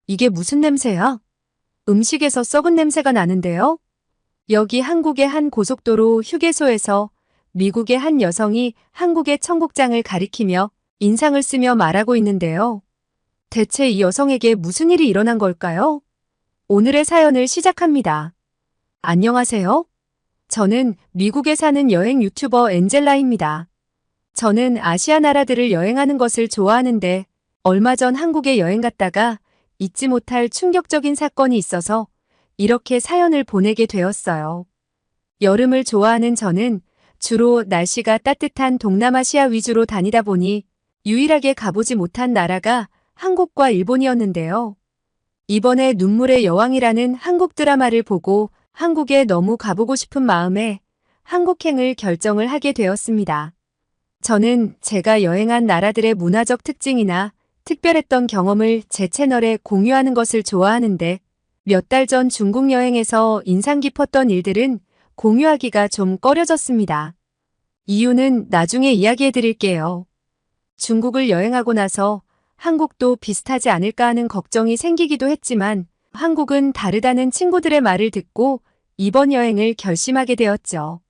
이게 무슨 냄새야? 음식에서 썩은 냄새가 나는데요? 여기 한국의 한 고속도로 휴게소에서 미국의 한 여성이 한국의 청국장을 가리키며 인상을 쓰며 말하고 있는데요. 대체 이 여성에게 무슨 일이 일어난 걸까요? 오늘의 사연을 시작합니다. 안녕하세요. 저는 미국에 사는 여행 유튜버 엔젤라입니다. 저는 아시아 나라들을 여행하는 것을 좋아하는데 얼마 전 한국에 여행 갔다가 잊지 못할 충격적인 사건이 있어서 이렇게 사연을 보내게 되었어요. 여름을 좋아하는 저는 주로 날씨가 따뜻한 동남아시아 위주로 다니다 보니 유일하게 가보지 못한 나라가 한국과 일본이었는데요. 이번에 눈물의 여왕이라는 한국 드라마를 보고 한국에 너무 가보고 싶은 마음에 한국행을 결정을 하게 되었습니다. 저는 제가 여행한 나라들의 문화적 특징이나 특별했던 경험을 제 채널에 공유하는 것을 좋아하는데 몇 달 전 중국 여행에서 인상 깊었던 일들은 공유하기가 좀 꺼려졌습니다. 이유는 나중에 이야기해 드릴게요. 중국을 여행하고 나서 한국도 비슷하지 않을까 하는 걱정이 생기기도 했지만 한국은 다르다는 친구들의 말을 듣고 이번 여행을 결심하게 되었죠.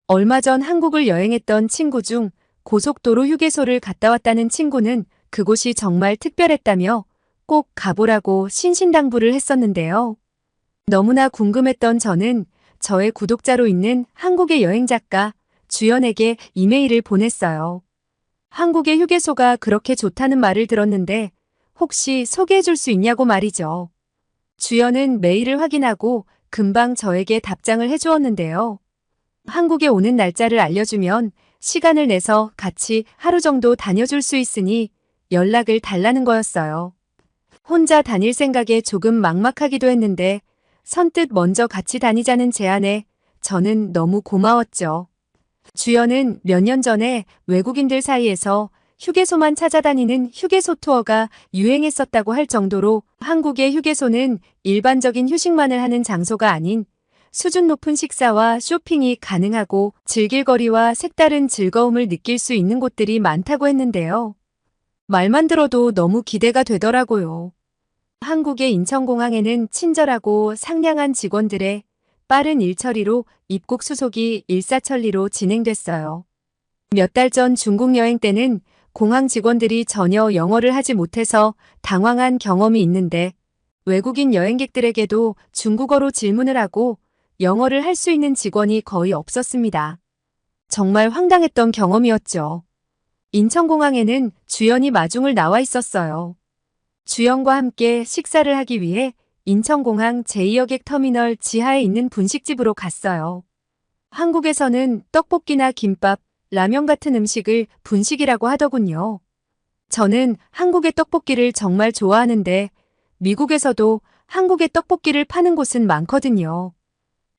얼마 전 한국을 여행했던 친구 중 고속도로 휴게소를 갔다 왔다는 친구는 그곳이 정말 특별했다며 꼭 가보라고 신신당부를 했었는데요. 너무나 궁금했던 저는 저의 구독자로 있는 한국의 여행작가 주연에게 이메일을 보냈어요. 한국의 휴게소가 그렇게 좋다는 말을 들었는데 혹시 소개해 줄 수 있냐고 말이죠. 주연은 메일을 확인하고 금방 저에게 답장을 해주었는데요. 한국에 오는 날짜를 알려주면 시간을 내서 같이 하루 정도 다녀줄 수 있으니 연락을 달라는 거였어요. 혼자 다닐 생각에 조금 막막하기도 했는데 선뜻 먼저 같이 다니자는 제안에 저는 너무 고마웠죠. 주연은 몇 년 전에 외국인들 사이에서 휴게소만 찾아다니는 휴게소 투어가 유행했었다고 할 정도로 한국의 휴게소는 일반적인 휴식만을 하는 장소가 아닌 수준 높은 식사와 쇼핑이 가능하고 즐길 거리와 색다른 즐거움을 느낄 수 있는 곳들이 많다고 했는데요. 말만 들어도 너무 기대가 되더라고요. 한국의 인천공항에는 친절하고 상냥한 직원들의 빠른 일처리로 입국 수속이 일사천리로 진행됐어요. 몇 달 전 중국 여행 때는 공항 직원들이 전혀 영어를 하지 못해서 당황한 경험이 있는데 외국인 여행객들에게도 중국어로 질문을 하고 영어를 할 수 있는 직원이 거의 없었습니다. 정말 황당했던 경험이었죠. 인천공항에는 주연이 마중을 나와 있었어요. 주연과 함께 식사를 하기 위해 인천공항 제2여객 터미널 지하에 있는 분식집으로 갔어요. 한국에서는 떡볶이나 김밥, 라면 같은 음식을 분식이라고 하더군요. 저는 한국의 떡볶이를 정말 좋아하는데 미국에서도 한국의 떡볶이를 파는 곳은 많거든요.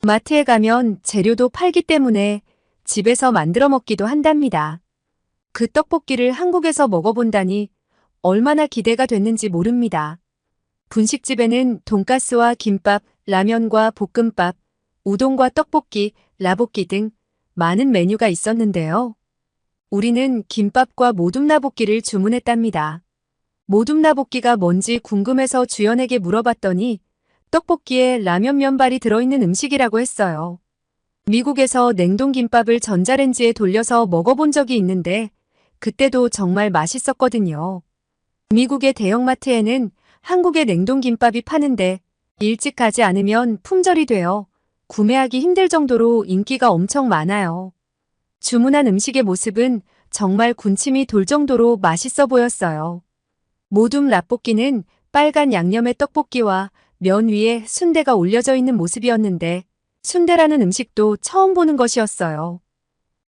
마트에 가면 재료도 팔기 때문에 집에서 만들어 먹기도 한답니다. 그 떡볶이를 한국에서 먹어본다니 얼마나 기대가 됐는지 모릅니다. 분식집에는 돈가스와 김밥, 라면과 볶음밥, 우동과 떡볶이, 라볶이 등 많은 메뉴가 있었는데요. 우리는 김밥과 모둠라볶이를 주문했답니다. 모둠라볶이가 뭔지 궁금해서 주연에게 물어봤더니 떡볶이에 라면 면발이 들어있는 음식이라고 했어요. 미국에서 냉동김밥을 전자레인지에 돌려서 먹어본 적이 있는데 그때도 정말 맛있었거든요. 미국의 대형마트에는 한국의 냉동김밥이 파는데 일찍 가지 않으면 품절이 되어 구매하기 힘들 정도로 인기가 엄청 많아요. 주문한 음식의 모습은 정말 군침이 돌 정도로 맛있어 보였어요. 모둠 라볶이는 빨간 양념의 떡볶이와 면 위에 순대가 올려져 있는 모습이었는데 순대라는 음식도 처음 보는 것이었어요.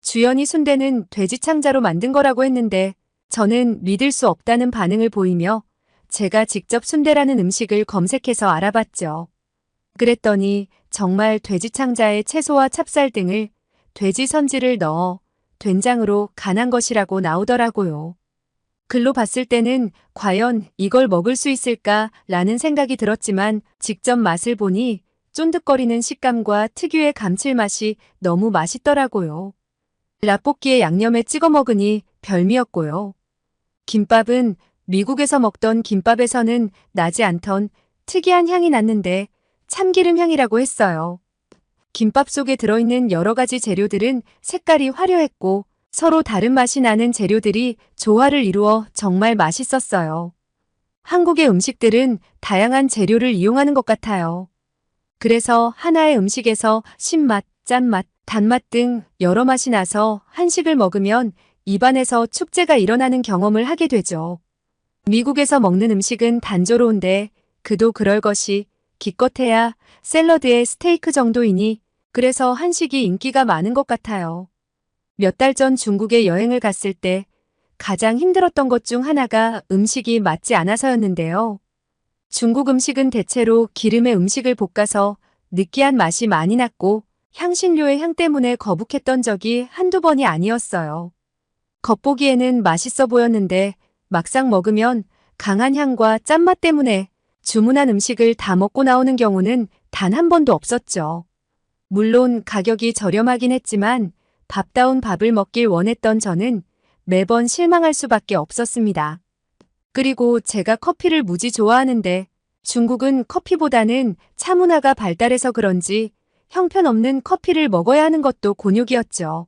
주연이 순대는 돼지 창자로 만든 거라고 했는데 저는 믿을 수 없다는 반응을 보이며 제가 직접 순대라는 음식을 검색해서 알아봤죠. 그랬더니 정말 돼지 창자에 채소와 찹쌀 등을 돼지 선지를 넣어 된장으로 간한 것이라고 나오더라고요. 글로 봤을 때는 과연 이걸 먹을 수 있을까 라는 생각이 들었지만 직접 맛을 보니 쫀득거리는 식감과 특유의 감칠맛이 너무 맛있더라고요. 라볶이에 양념에 찍어 먹으니 별미였고요. 김밥은 미국에서 먹던 김밥에서는 나지 않던 특이한 향이 났는데 참기름 향이라고 했어요. 김밥 속에 들어있는 여러 가지 재료들은 색깔이 화려했고 서로 다른 맛이 나는 재료들이 조화를 이루어 정말 맛있었어요. 한국의 음식들은 다양한 재료를 이용하는 것 같아요. 그래서 하나의 음식에서 신맛, 짠맛, 단맛 등 여러 맛이 나서 한식을 먹으면 입안에서 축제가 일어나는 경험을 하게 되죠. 미국에서 먹는 음식은 단조로운데 그도 그럴 것이 기껏해야 샐러드에 스테이크 정도이니 그래서 한식이 인기가 많은 것 같아요. 몇 달 전 중국에 여행을 갔을 때 가장 힘들었던 것 중 하나가 음식이 맞지 않아서였는데요. 중국 음식은 대체로 기름에 음식을 볶아서 느끼한 맛이 많이 났고 향신료의 향 때문에 거북했던 적이 한두 번이 아니었어요. 겉보기에는 맛있어 보였는데 막상 먹으면 강한 향과 짠맛 때문에 주문한 음식을 다 먹고 나오는 경우는 단 한 번도 없었죠. 물론 가격이 저렴하긴 했지만 밥다운 밥을 먹길 원했던 저는 매번 실망할 수밖에 없었습니다. 그리고 제가 커피를 무지 좋아하는데 중국은 커피보다는 차 문화가 발달해서 그런지 형편없는 커피를 먹어야 하는 것도 곤욕이었죠.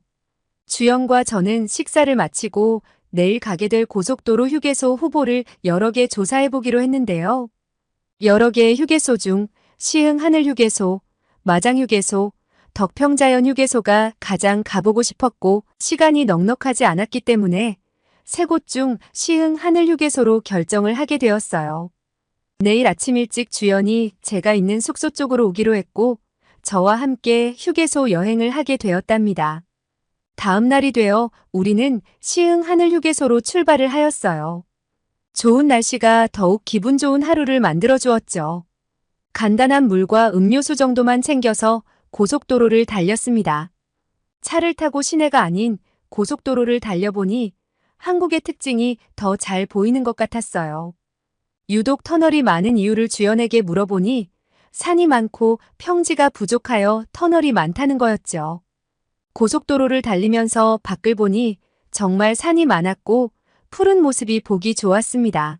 주영과 저는 식사를 마치고 내일 가게 될 고속도로 휴게소 후보를 여러 개 조사해보기로 했는데요. 여러 개의 휴게소 중 시흥 하늘휴게소, 마장휴게소, 덕평자연 휴게소가 가장 가보고 싶었고 시간이 넉넉하지 않았기 때문에 세 곳 중 시흥 하늘휴게소로 결정을 하게 되었어요. 내일 아침 일찍 주연이 제가 있는 숙소 쪽으로 오기로 했고 저와 함께 휴게소 여행을 하게 되었답니다. 다음 날이 되어 우리는 시흥 하늘휴게소로 출발을 하였어요. 좋은 날씨가 더욱 기분 좋은 하루를 만들어 주었죠. 간단한 물과 음료수 정도만 챙겨서 고속도로를 달렸습니다. 차를 타고 시내가 아닌 고속도로를 달려보니 한국의 특징이 더 잘 보이는 것 같았어요. 유독 터널이 많은 이유를 주연에게 물어보니 산이 많고 평지가 부족하여 터널이 많다는 거였죠. 고속도로를 달리면서 밖을 보니 정말 산이 많았고 푸른 모습이 보기 좋았습니다.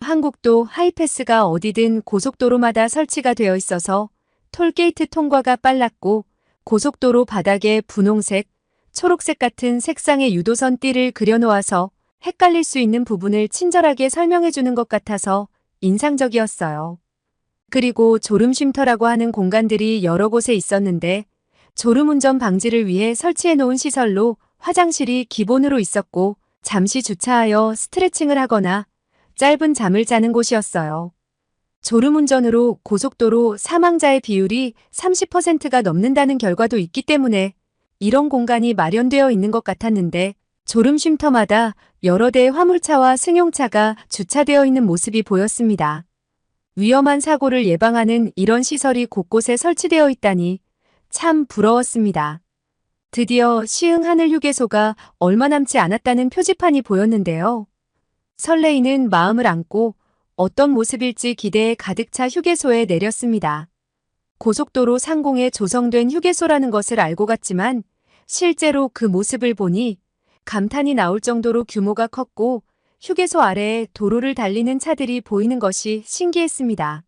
한국도 하이패스가 어디든 고속도로마다 설치가 되어 있어서 톨게이트 통과가 빨랐고 고속도로 바닥에 분홍색, 초록색 같은 색상의 유도선 띠를 그려놓아서 헷갈릴 수 있는 부분을 친절하게 설명해 주는 것 같아서 인상적이었어요. 그리고 졸음쉼터라고 하는 공간들이 여러 곳에 있었는데 졸음운전 방지를 위해 설치해 놓은 시설로 화장실이 기본으로 있었고 잠시 주차하여 스트레칭을 하거나 짧은 잠을 자는 곳이었어요. 졸음운전으로 고속도로 사망자의 비율이 30%가 넘는다는 결과도 있기 때문에 이런 공간이 마련되어 있는 것 같았는데 졸음쉼터마다 여러 대의 화물차와 승용차가 주차되어 있는 모습이 보였습니다. 위험한 사고를 예방하는 이런 시설이 곳곳에 설치되어 있다니 참 부러웠습니다. 드디어 시흥 하늘휴게소가 얼마 남지 않았다는 표지판이 보였는데요. 설레이는 마음을 안고 어떤 모습일지 기대에 가득 차 휴게소에 내렸습니다. 고속도로 상공에 조성된 휴게소라는 것을 알고 갔지만 실제로 그 모습을 보니 감탄이 나올 정도로 규모가 컸고 휴게소 아래에 도로를 달리는 차들이 보이는 것이 신기했습니다.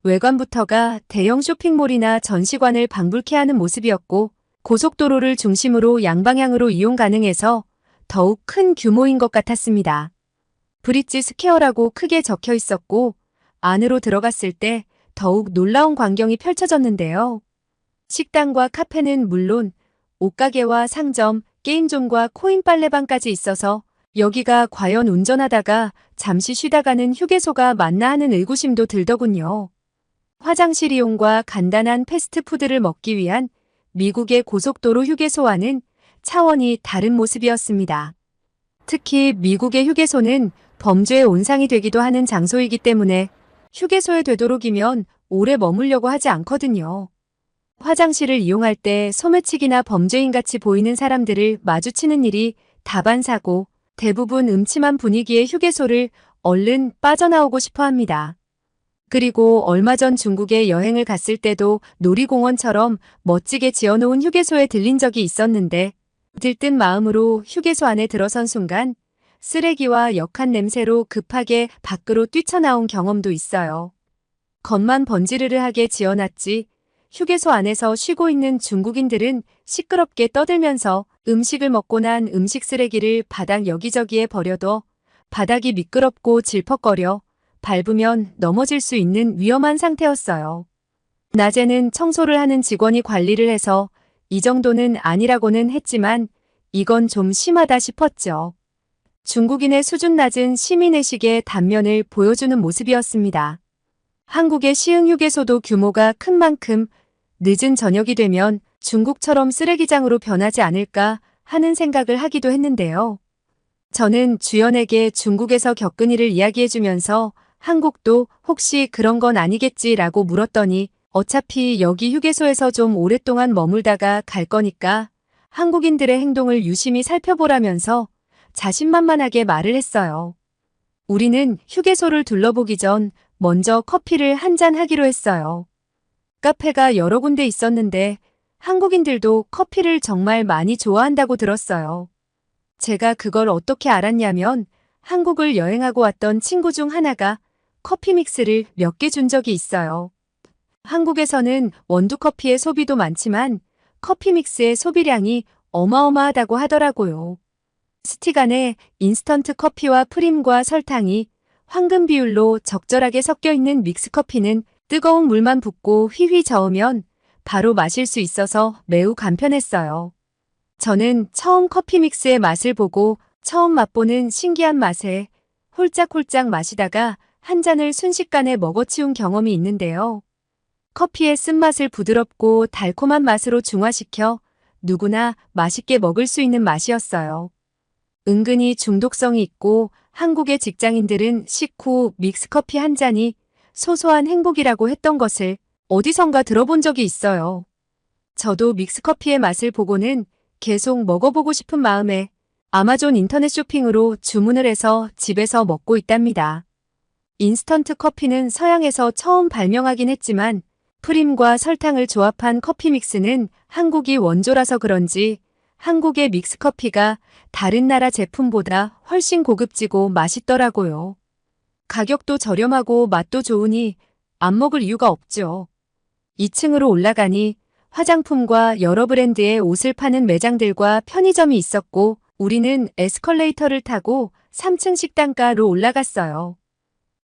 외관부터가 대형 쇼핑몰이나 전시관을 방불케 하는 모습이었고 고속도로를 중심으로 양방향으로 이용 가능해서 더욱 큰 규모인 것 같았습니다. 브릿지 스퀘어라고 크게 적혀 있었고 안으로 들어갔을 때 더욱 놀라운 광경이 펼쳐졌는데요. 식당과 카페는 물론 옷가게와 상점, 게임존과 코인 빨래방까지 있어서 여기가 과연 운전하다가 잠시 쉬다가는 휴게소가 맞나 하는 의구심도 들더군요. 화장실 이용과 간단한 패스트푸드를 먹기 위한 미국의 고속도로 휴게소와는 차원이 다른 모습이었습니다. 특히 미국의 휴게소는 범죄의 온상이 되기도 하는 장소이기 때문에 휴게소에 되도록이면 오래 머물려고 하지 않거든요. 화장실을 이용할 때 소매치기나 범죄인같이 보이는 사람들을 마주치는 일이 다반사고 대부분 음침한 분위기의 휴게소를 얼른 빠져나오고 싶어 합니다. 그리고 얼마 전 중국에 여행을 갔을 때도 놀이공원처럼 멋지게 지어놓은 휴게소에 들린 적이 있었는데 들뜬 마음으로 휴게소 안에 들어선 순간 쓰레기와 역한 냄새로 급하게 밖으로 뛰쳐나온 경험도 있어요. 겉만 번지르르하게 지어놨지 휴게소 안에서 쉬고 있는 중국인들은 시끄럽게 떠들면서 음식을 먹고 난 음식 쓰레기를 바닥 여기저기에 버려둬 바닥이 미끄럽고 질퍽거려 밟으면 넘어질 수 있는 위험한 상태였어요. 낮에는 청소를 하는 직원이 관리를 해서 이 정도는 아니라고는 했지만 이건 좀 심하다 싶었죠. 중국인의 수준 낮은 시민의식의 단면을 보여주는 모습이었습니다. 한국의 시흥 휴게소도 규모가 큰 만큼 늦은 저녁이 되면 중국처럼 쓰레기장으로 변하지 않을까 하는 생각을 하기도 했는데요. 저는 주연에게 중국에서 겪은 일을 이야기해주면서 한국도 혹시 그런 건 아니겠지라고 물었더니 어차피 여기 휴게소에서 좀 오랫동안 머물다가 갈 거니까 한국인들의 행동을 유심히 살펴보라면서 자신만만하게 말을 했어요. 우리는 휴게소를 둘러보기 전 먼저 커피를 한 잔 하기로 했어요. 카페가 여러 군데 있었는데 한국인들도 커피를 정말 많이 좋아한다고 들었어요. 제가 그걸 어떻게 알았냐면 한국을 여행하고 왔던 친구 중 하나가 커피 믹스를 몇 개 준 적이 있어요. 한국에서는 원두커피의 소비도 많지만 커피 믹스의 소비량이 어마어마하다고 하더라고요. 스틱 안에 인스턴트 커피와 프림과 설탕이 황금 비율로 적절하게 섞여 있는 믹스커피는 뜨거운 물만 붓고 휘휘 저으면 바로 마실 수 있어서 매우 간편했어요. 저는 처음 커피 믹스의 맛을 보고 처음 맛보는 신기한 맛에 홀짝홀짝 마시다가 한 잔을 순식간에 먹어치운 경험이 있는데요. 커피의 쓴맛을 부드럽고 달콤한 맛으로 중화시켜 누구나 맛있게 먹을 수 있는 맛이었어요. 은근히 중독성이 있고 한국의 직장인들은 식후 믹스커피 한 잔이 소소한 행복이라고 했던 것을 어디선가 들어본 적이 있어요. 저도 믹스커피의 맛을 보고는 계속 먹어보고 싶은 마음에 아마존 인터넷 쇼핑으로 주문을 해서 집에서 먹고 있답니다. 인스턴트 커피는 서양에서 처음 발명하긴 했지만 프림과 설탕을 조합한 커피 믹스는 한국이 원조라서 그런지 한국의 믹스커피가 다른 나라 제품보다 훨씬 고급지고 맛있더라고요. 가격도 저렴하고 맛도 좋으니 안 먹을 이유가 없죠. 2층으로 올라가니 화장품과 여러 브랜드의 옷을 파는 매장들과 편의점이 있었고 우리는 에스컬레이터를 타고 3층 식당가로 올라갔어요.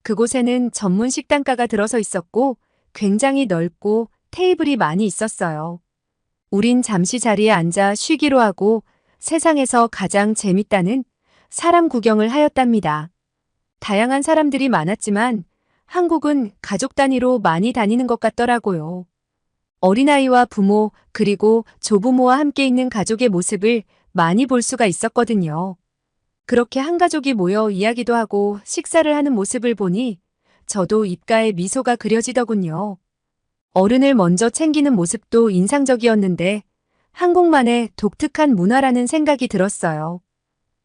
그곳에는 전문 식당가가 들어서 있었고 굉장히 넓고 테이블이 많이 있었어요. 우린 잠시 자리에 앉아 쉬기로 하고 세상에서 가장 재밌다는 사람 구경을 하였답니다. 다양한 사람들이 많았지만 한국은 가족 단위로 많이 다니는 것 같더라고요. 어린아이와 부모 그리고 조부모와 함께 있는 가족의 모습을 많이 볼 수가 있었거든요. 그렇게 한 가족이 모여 이야기도 하고 식사를 하는 모습을 보니 저도 입가에 미소가 그려지더군요. 어른을 먼저 챙기는 모습도 인상적이었는데 한국만의 독특한 문화라는 생각이 들었어요.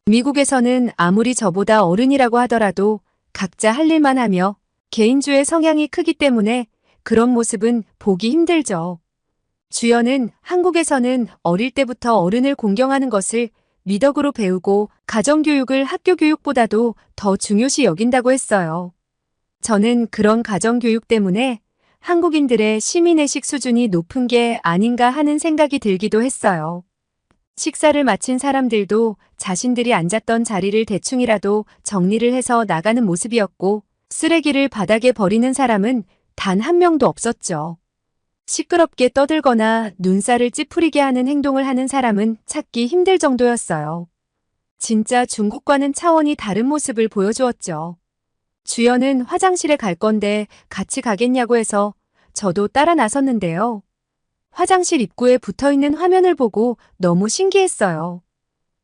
미국에서는 아무리 저보다 어른이라고 하더라도 각자 할 일만 하며 개인주의 성향이 크기 때문에 그런 모습은 보기 힘들죠. 주연은 한국에서는 어릴 때부터 어른을 공경하는 것을 미덕으로 배우고 가정교육을 학교교육보다도 더 중요시 여긴다고 했어요. 저는 그런 가정교육 때문에 한국인들의 시민의식 수준이 높은 게 아닌가 하는 생각이 들기도 했어요. 식사를 마친 사람들도 자신들이 앉았던 자리를 대충이라도 정리를 해서 나가는 모습이었고 쓰레기를 바닥에 버리는 사람은 단 한 명도 없었죠. 시끄럽게 떠들거나 눈살을 찌푸리게 하는 행동을 하는 사람은 찾기 힘들 정도였어요. 진짜 중국과는 차원이 다른 모습을 보여주었죠. 주연은 화장실에 갈 건데 같이 가겠냐고 해서 저도 따라 나섰는데요. 화장실 입구에 붙어있는 화면을 보고 너무 신기했어요.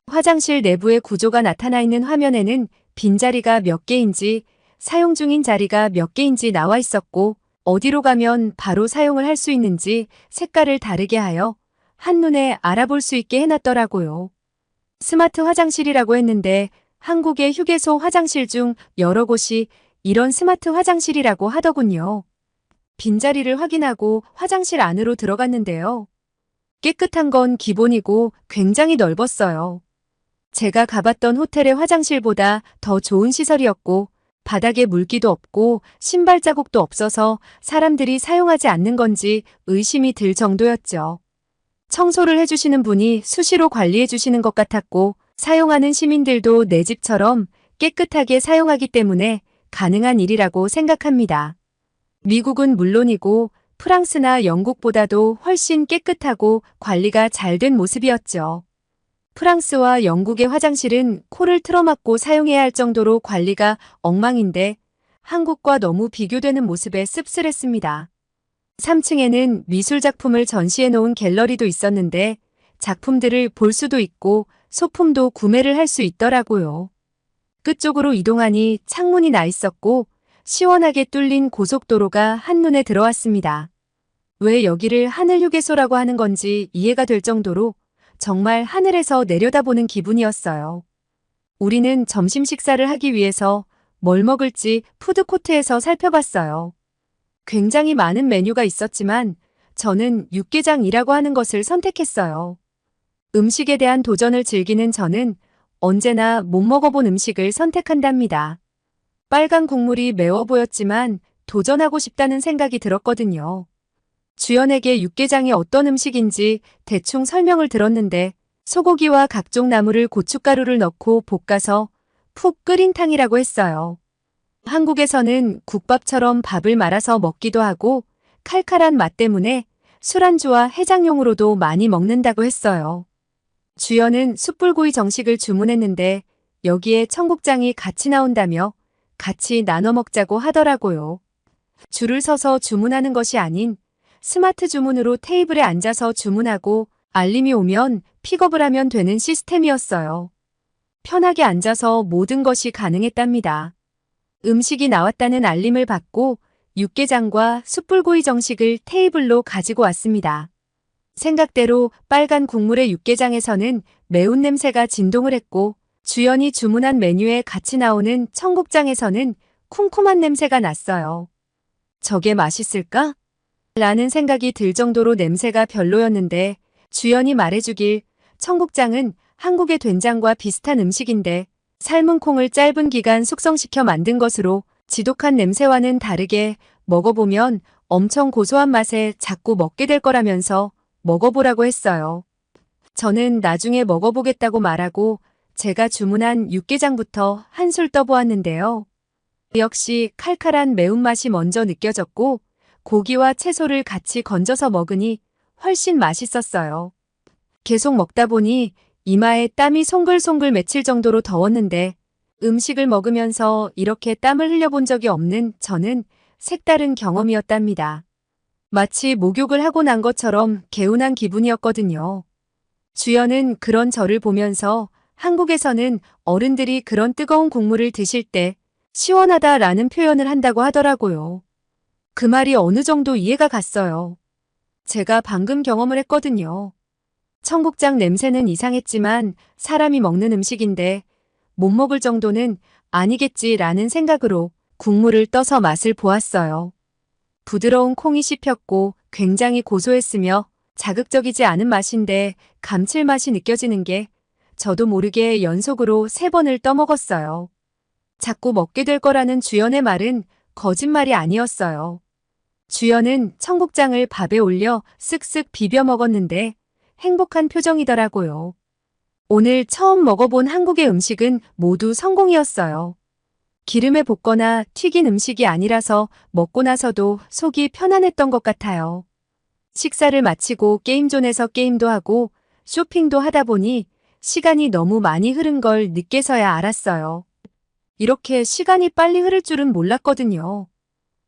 화장실 내부의 구조가 나타나 있는 화면에는 빈자리가 몇 개인지 사용 중인 자리가 몇 개인지 나와 있었고 어디로 가면 바로 사용을 할 수 있는지 색깔을 다르게 하여 한눈에 알아볼 수 있게 해놨더라고요. 스마트 화장실이라고 했는데 한국의 휴게소 화장실 중 여러 곳이 이런 스마트 화장실이라고 하더군요. 빈자리를 확인하고 화장실 안으로 들어갔는데요. 깨끗한 건 기본이고 굉장히 넓었어요. 제가 가봤던 호텔의 화장실보다 더 좋은 시설이었고 바닥에 물기도 없고 신발 자국도 없어서 사람들이 사용하지 않는 건지 의심이 들 정도였죠. 청소를 해주시는 분이 수시로 관리해 주시는 것 같았고 사용하는 시민들도 내 집처럼 깨끗하게 사용하기 때문에 가능한 일이라고 생각합니다. 미국은 물론이고 프랑스나 영국보다도 훨씬 깨끗하고 관리가 잘 된 모습이었죠. 프랑스와 영국의 화장실은 코를 틀어막고 사용해야 할 정도로 관리가 엉망인데 한국과 너무 비교되는 모습에 씁쓸했습니다. 3층에는 미술 작품을 전시해 놓은 갤러리도 있었는데 작품들을 볼 수도 있고 소품도 구매를 할 수 있더라고요. 끝쪽으로 이동하니 창문이 나 있었고 시원하게 뚫린 고속도로가 한눈에 들어왔습니다. 왜 여기를 하늘휴게소라고 하는 건지 이해가 될 정도로 정말 하늘에서 내려다보는 기분이었어요. 우리는 점심 식사를 하기 위해서 뭘 먹을지 푸드코트에서 살펴봤어요. 굉장히 많은 메뉴가 있었지만 저는 육개장이라고 하는 것을 선택했어요. 음식에 대한 도전을 즐기는 저는 언제나 못 먹어본 음식을 선택한답니다. 빨간 국물이 매워 보였지만 도전하고 싶다는 생각이 들었거든요. 주연에게 육개장이 어떤 음식인지 대충 설명을 들었는데 소고기와 각종 나물을 고춧가루를 넣고 볶아서 푹 끓인 탕이라고 했어요. 한국에서는 국밥처럼 밥을 말아서 먹기도 하고 칼칼한 맛 때문에 술안주와 해장용으로도 많이 먹는다고 했어요. 주연은 숯불구이 정식을 주문했는데 여기에 청국장이 같이 나온다며 같이 나눠 먹자고 하더라고요. 줄을 서서 주문하는 것이 아닌 스마트 주문으로 테이블에 앉아서 주문하고 알림이 오면 픽업을 하면 되는 시스템이었어요. 편하게 앉아서 모든 것이 가능했답니다. 음식이 나왔다는 알림을 받고 육개장과 숯불구이 정식을 테이블로 가지고 왔습니다. 생각대로 빨간 국물의 육개장에서는 매운 냄새가 진동을 했고 주연이 주문한 메뉴에 같이 나오는 청국장에서는 쿰쿰한 냄새가 났어요. 저게 맛있을까? 라는 생각이 들 정도로 냄새가 별로였는데 주연이 말해주길 청국장은 한국의 된장과 비슷한 음식인데 삶은 콩을 짧은 기간 숙성시켜 만든 것으로 지독한 냄새와는 다르게 먹어보면 엄청 고소한 맛에 자꾸 먹게 될 거라면서 먹어보라고 했어요. 저는 나중에 먹어보겠다고 말하고 제가 주문한 육개장부터 한술 떠보았는데요. 역시 칼칼한 매운맛이 먼저 느껴졌고 고기와 채소를 같이 건져서 먹으니 훨씬 맛있었어요. 계속 먹다 보니 이마에 땀이 송글송글 맺힐 정도로 더웠는데 음식을 먹으면서 이렇게 땀을 흘려본 적이 없는 저는 색다른 경험이었답니다. 마치 목욕을 하고 난 것처럼 개운한 기분이었거든요. 주연은 그런 저를 보면서 한국에서는 어른들이 그런 뜨거운 국물을 드실 때 시원하다라는 표현을 한다고 하더라고요. 그 말이 어느 정도 이해가 갔어요. 제가 방금 경험을 했거든요. 청국장 냄새는 이상했지만 사람이 먹는 음식인데 못 먹을 정도는 아니겠지라는 생각으로 국물을 떠서 맛을 보았어요. 부드러운 콩이 씹혔고 굉장히 고소했으며 자극적이지 않은 맛인데 감칠맛이 느껴지는 게 저도 모르게 연속으로 3번을 떠먹었어요. 자꾸 먹게 될 거라는 주연의 말은 거짓말이 아니었어요. 주연은 청국장을 밥에 올려 쓱쓱 비벼 먹었는데 행복한 표정이더라고요. 오늘 처음 먹어본 한국의 음식은 모두 성공이었어요. 기름에 볶거나 튀긴 음식이 아니라서 먹고 나서도 속이 편안했던 것 같아요. 식사를 마치고 게임존에서 게임도 하고 쇼핑도 하다 보니 시간이 너무 많이 흐른 걸 늦게서야 알았어요. 이렇게 시간이 빨리 흐를 줄은 몰랐거든요.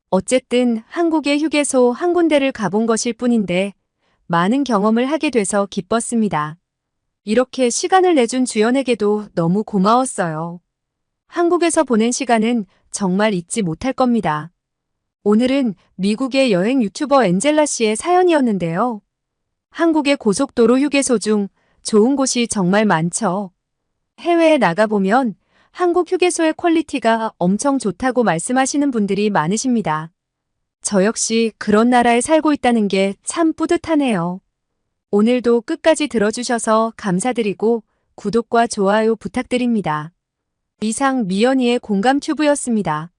어쨌든 한국의 휴게소 한 군데를 가본 것일 뿐인데 많은 경험을 하게 돼서 기뻤습니다. 이렇게 시간을 내준 주연에게도 너무 고마웠어요. 한국에서 보낸 시간은 정말 잊지 못할 겁니다. 오늘은 미국의 여행 유튜버 엔젤라 씨의 사연이었는데요. 한국의 고속도로 휴게소 중 좋은 곳이 정말 많죠. 해외에 나가보면 한국 휴게소의 퀄리티가 엄청 좋다고 말씀하시는 분들이 많으십니다. 저 역시 그런 나라에 살고 있다는 게 참 뿌듯하네요. 오늘도 끝까지 들어주셔서 감사드리고 구독과 좋아요 부탁드립니다. 이상 미연이의 공감 튜브였습니다.